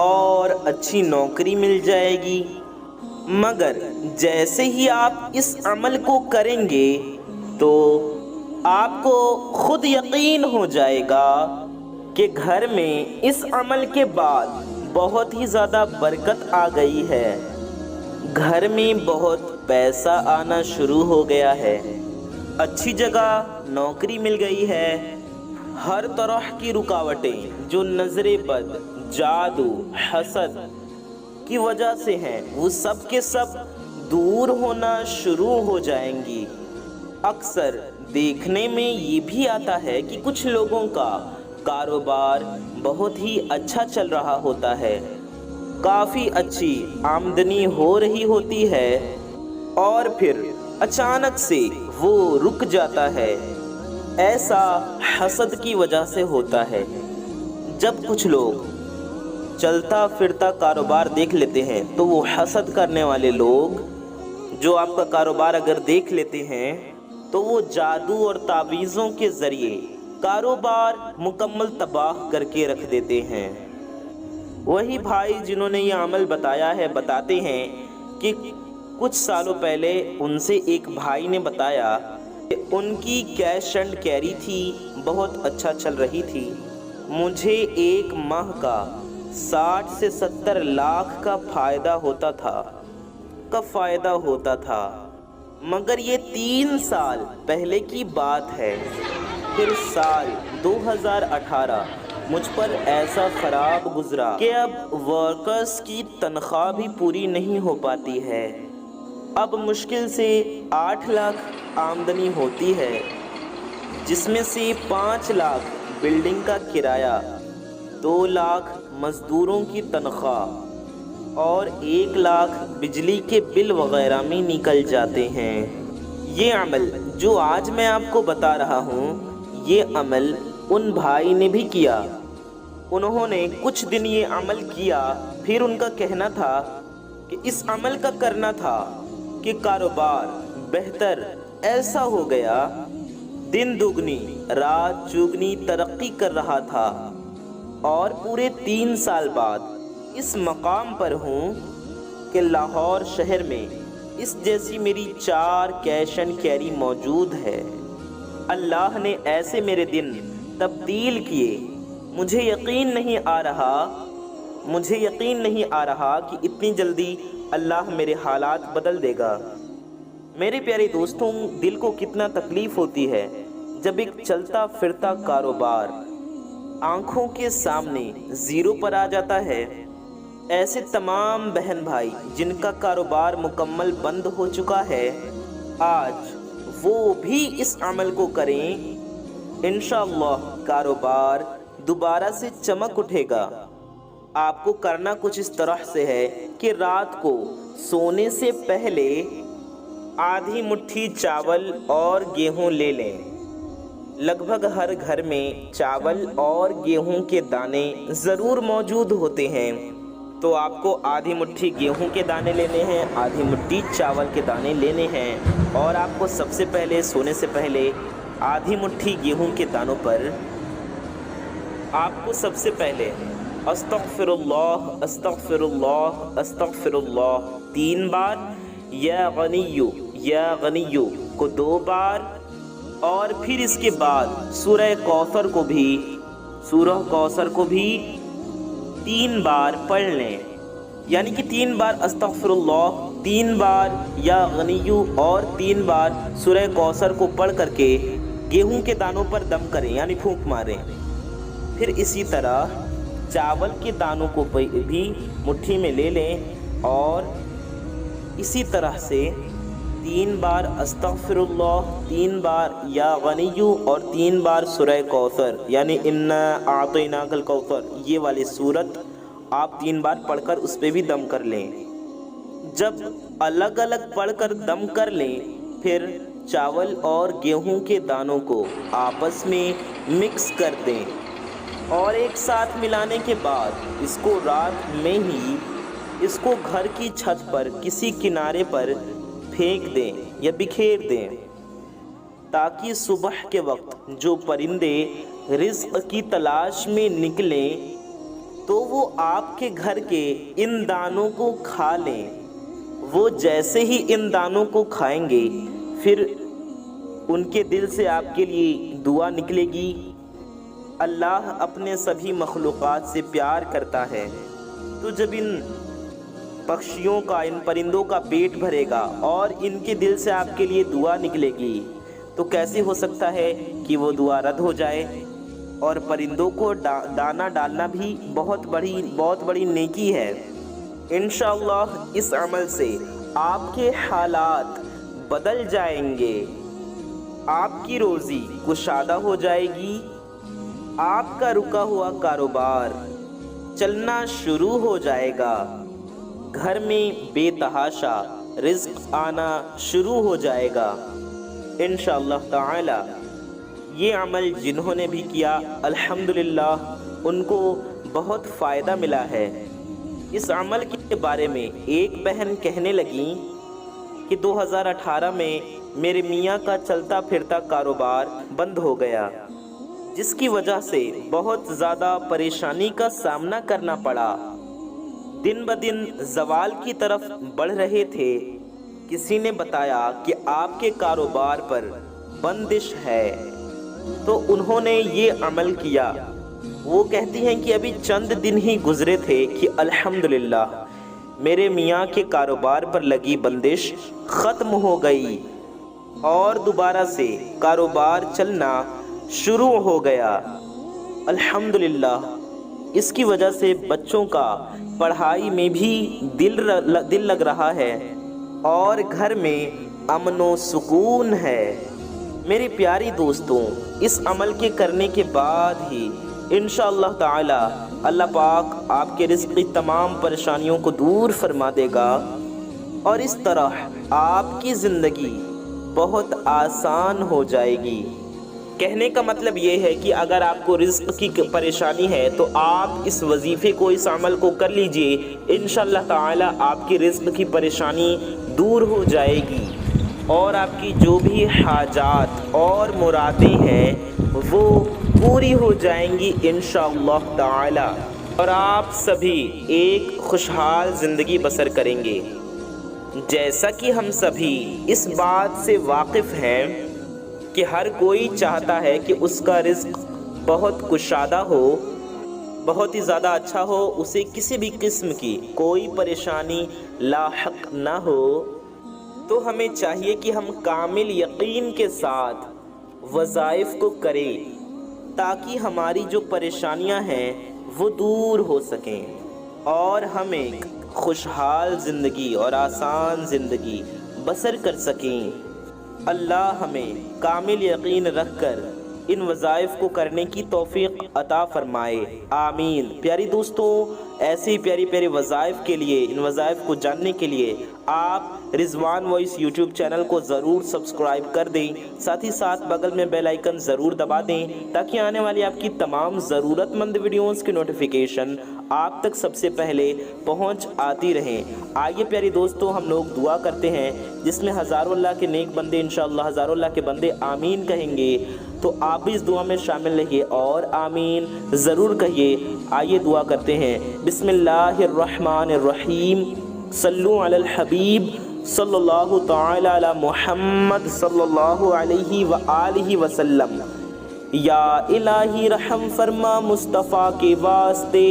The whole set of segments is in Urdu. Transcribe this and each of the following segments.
اور اچھی نوکری مل جائے گی، مگر جیسے ہی آپ اس عمل کو کریں گے تو آپ کو خود یقین ہو جائے گا کہ گھر میں اس عمل کے بعد بہت ہی زیادہ برکت آ گئی ہے، گھر میں بہت پیسہ آنا شروع ہو گیا ہے، اچھی جگہ نوکری مل گئی ہے، ہر طرح کی رکاوٹیں جو نظر بد، جادو، حسد کی وجہ سے ہیں وہ سب کے سب دور ہونا شروع ہو جائیں گی۔ اکثر دیکھنے میں یہ بھی آتا ہے کہ کچھ لوگوں کا کاروبار بہت ہی اچھا چل رہا ہوتا ہے، کافی اچھی آمدنی ہو رہی ہوتی ہے، اور پھر اچانک سے وہ رک جاتا ہے۔ ایسا حسد کی وجہ سے ہوتا ہے۔ جب کچھ لوگ چلتا پھرتا کاروبار دیکھ لیتے ہیں تو وہ حسد کرنے والے لوگ جو آپ کا کاروبار اگر دیکھ لیتے ہیں تو وہ جادو اور تعویذوں کے ذریعے کاروبار مکمل تباہ کر کے رکھ دیتے ہیں۔ وہی بھائی جنہوں نے یہ عمل بتایا ہے بتاتے ہیں کہ کچھ سالوں پہلے ان سے ایک بھائی نے بتایا کہ ان کی کیش اینڈ کیری تھی، بہت اچھا چل رہی تھی، مجھے ایک ماہ کا 60 سے 70 لاکھ کا فائدہ ہوتا تھا، مگر یہ 3 سال پہلے کی بات ہے۔ پھر سال 2018 مجھ پر ایسا خراب گزرا کہ اب ورکرز کی تنخواہ بھی پوری نہیں ہو پاتی ہے، اب مشکل سے 8 لاکھ آمدنی ہوتی ہے، جس میں سے 5 لاکھ بلڈنگ کا کرایہ، 2 لاکھ مزدوروں کی تنخواہ اور 1 لاکھ بجلی کے بل وغیرہ میں نکل جاتے ہیں۔ یہ عمل جو آج میں آپ کو بتا رہا ہوں، یہ عمل ان بھائی نے بھی کیا۔ انہوں نے کچھ دن یہ عمل کیا، پھر ان کا کہنا تھا کہ اس عمل کا کرنا تھا کہ کاروبار بہتر ایسا ہو گیا، دن دگنی رات چوگنی ترقی کر رہا تھا، اور پورے 3 سال بعد اس مقام پر ہوں کہ لاہور شہر میں اس جیسی میری 4 کیش اینڈ کیری موجود ہے۔ اللہ نے ایسے میرے دن تبدیل کیے، مجھے یقین نہیں آ رہا کہ اتنی جلدی اللہ میرے حالات بدل دے گا۔ میرے پیارے دوستوں، دل کو کتنا تکلیف ہوتی ہے جب ایک چلتا پھرتا کاروبار آنکھوں کے سامنے زیرو پر آ جاتا ہے۔ ایسے تمام بہن بھائی جن کا کاروبار مکمل بند ہو چکا ہے، آج وہ بھی اس عمل کو کریں، انشاءاللہ کاروبار دوبارہ سے چمک اٹھے گا۔ آپ کو کرنا کچھ اس طرح سے ہے کہ رات کو سونے سے پہلے آدھی مٹھی چاول اور گیہوں لے لیں۔ لگ بھگ ہر گھر میں چاول اور گیہوں کے دانے ضرور موجود ہوتے ہیں، تو آپ کو آدھی مٹھی گیہوں کے دانے لینے ہیں، آدھی مٹھی چاول کے دانے لینے ہیں، اور آپ کو سب سے پہلے سونے سے پہلے آدھی مٹھی گیہوں کے دانوں پر آپ کو سب سے پہلے استغفر اللہ استغفر اللہ استغفر اللہ 3 بار، یا غنیو کو 2 بار، اور پھر اس کے بعد سورہ کوثر کو بھی 3 بار پڑھ لیں، یعنی کہ 3 بار استغفر اللہ، 3 بار یا غنیو، اور 3 بار سورہ کوثر کو پڑھ کر کے گیہوں کے دانوں پر دم کریں، یعنی پھونک ماریں۔ پھر اسی طرح چاول کے دانوں کو بھی مٹھی میں لے لیں، اور اسی طرح سے 3 بار استغفر اللہ، 3 بار یا غنیو، اور 3 بار سورہ کوثر، یعنی انا اعطیناک الکوثر، یہ والی سورت آپ 3 بار پڑھ کر اس پہ بھی دم کر لیں۔ جب الگ الگ پڑھ کر دم کر لیں، پھر چاول اور گیہوں کے دانوں کو آپس میں مکس کر دیں، اور ایک ساتھ ملانے کے بعد اس کو رات میں ہی اس کو گھر کی چھت پر کسی کنارے پر پھینک دیں یا بکھیر دیں، تاکہ صبح کے وقت جو پرندے رزق کی تلاش میں نکلیں تو وہ آپ کے گھر کے ان دانوں کو کھا لیں۔ وہ جیسے ہی ان دانوں کو کھائیں گے پھر ان کے دل سے آپ کے لیے دعا نکلے گی۔ اللہ اپنے سبھی مخلوقات سے پیار کرتا ہے، تو جب ان پکشیوں کا، ان پرندوں کا پیٹ بھرے گا اور ان کے دل سے آپ کے لیے دعا نکلے گی تو کیسے ہو سکتا ہے کہ وہ دعا رد ہو جائے؟ اور پرندوں کو دانا ڈالنا بھی بہت بڑی نیکی ہے۔ انشاءاللہ اس عمل سے آپ کے حالات بدل جائیں گے، آپ کی روزی کشادہ ہو جائے گی، آپ کا رکا ہوا کاروبار چلنا شروع ہو جائے گا، گھر میں بے تحاشا رزق آنا شروع ہو جائے گا انشاءاللہ تعالی۔ یہ عمل جنہوں نے بھی کیا الحمدللہ ان کو بہت فائدہ ملا ہے۔ اس عمل کے بارے میں ایک بہن کہنے لگیں کہ 2018 میں میرے میاں کا چلتا پھرتا کاروبار بند ہو گیا، جس کی وجہ سے بہت زیادہ پریشانی کا سامنا کرنا پڑا۔ دن بدن زوال کی طرف بڑھ رہے تھے۔ کسی نے بتایا کہ آپ کے کاروبار پر بندش ہے، تو انہوں نے یہ عمل کیا۔ وہ کہتی ہیں کہ ابھی چند دن ہی گزرے تھے کہ الحمدللہ میرے میاں کے کاروبار پر لگی بندش ختم ہو گئی اور دوبارہ سے کاروبار چلنا شروع ہو گیا الحمدللہ۔ اس کی وجہ سے بچوں کا پڑھائی میں بھی دل لگ رہا ہے اور گھر میں امن و سکون ہے۔ میری پیاری دوستوں، اس عمل کے کرنے کے بعد ہی انشاءاللہ تعالی اللہ پاک آپ کے رزق کی تمام پریشانیوں کو دور فرما دے گا اور اس طرح آپ کی زندگی بہت آسان ہو جائے گی۔ کہنے کا مطلب یہ ہے کہ اگر آپ کو رزق کی پریشانی ہے تو آپ اس وظیفے کو، اس عمل کو کر لیجئے، انشاءاللہ تعالی آپ کی رزق کی پریشانی دور ہو جائے گی اور آپ کی جو بھی حاجات اور مرادیں ہیں وہ پوری ہو جائیں گی انشاءاللہ تعالی، اور آپ سبھی ایک خوشحال زندگی بسر کریں گے۔ جیسا کہ ہم سبھی اس بات سے واقف ہیں کہ ہر کوئی چاہتا ہے کہ اس کا رزق بہت کشادہ ہو، بہت ہی زیادہ اچھا ہو، اسے کسی بھی قسم کی کوئی پریشانی لاحق نہ ہو، تو ہمیں چاہیے کہ ہم کامل یقین کے ساتھ وظائف کو کریں تاکہ ہماری جو پریشانیاں ہیں وہ دور ہو سکیں اور ہم ایک خوشحال زندگی اور آسان زندگی بسر کر سکیں۔ اللہ ہمیں کامل یقین رکھ کر ان وظائف کو کرنے کی توفیق عطا فرمائے، آمین۔ پیاری دوستوں، ایسی پیاری پیاری وظائف کے لیے، ان وظائف کو جاننے کے لیے آپ رضوان وائس یوٹیوب چینل کو ضرور سبسکرائب کر دیں، ساتھ ہی ساتھ بغل میں بیل آئیکن ضرور دبا دیں تاکہ آنے والی آپ کی تمام ضرورت مند ویڈیوز کی نوٹیفیکیشن آپ تک سب سے پہلے پہنچ آتی رہیں۔ آئیے پیاری دوستوں، ہم لوگ دعا کرتے ہیں جس میں ہزاروں اللہ کے نیک بندے انشاءاللہ ہزاروں اللہ کے بندے آمین کہیں گے، تو آپ بھی اس دعا میں شامل رہیے اور آمین ضرور کہیے۔ آئیے دعا کرتے ہیں۔ بسم اللہ الرحمن الرحیم، صلو علی الحبیب صلی اللہ تعالی علی محمد صلی اللہ علیہ وآلہ وسلم۔ یا الہی رحم فرما مصطفیٰ کے واسطے،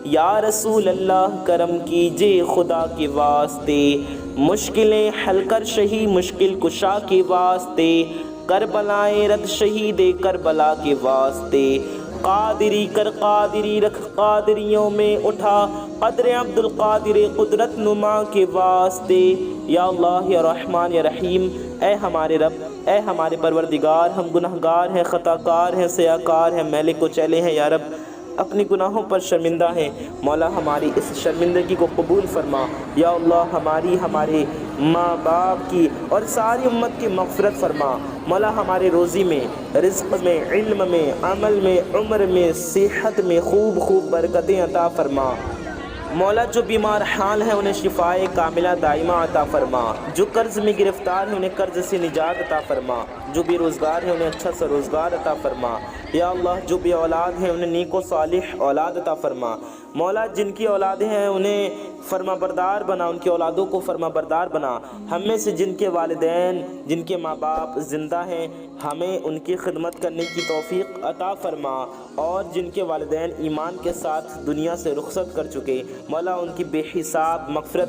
یا رسول اللہ کرم کیجے خدا کے واسطے، مشکلیں حل کر شہی مشکل کشا کے واسطے، کربلائیں رد شہید کربلا کے واسطے، قادری کر قادری رکھ قادریوں میں اٹھا قدر عبد القادر قدرت نما کے واسطے۔ یا اللہ یا رحمان یا رحیم، اے ہمارے رب، اے ہمارے پروردگار، ہم گناہگار ہیں، خطا کار ہیں، سیاکار ہیں، میلے کوچیلے ہیں، یا رب اپنی گناہوں پر شرمندہ ہیں، مولا ہماری اس شرمندگی کو قبول فرما۔ یا اللہ ہماری، ہمارے ماں باپ کی اور ساری امت کی مغفرت فرما۔ مولا ہمارے روزی میں، رزق میں، علم میں، عمل میں، عمر میں، صحت میں خوب خوب برکتیں عطا فرما۔ مولا جو بیمار حال ہیں انہیں شفائے کاملہ دائمہ عطا فرما، جو قرض میں گرفتار ہیں انہیں قرض سے نجات عطا فرما، جو بے روزگار ہیں انہیں اچھا سا روزگار عطا فرما۔ یا اللہ جو بے اولاد ہیں انہیں نیک و صالح اولاد عطا فرما۔ مولا جن کی اولادیں ہیں انہیں فرما بردار بنا، ان کی اولادوں کو فرما بردار بنا۔ ہم میں سے جن کے والدین، جن کے ماں باپ زندہ ہیں، ہمیں ان کی خدمت کرنے کی توفیق عطا فرما، اور جن کے والدین ایمان کے ساتھ دنیا سے رخصت کر چکے، مولا ان کی بے حساب مغفرت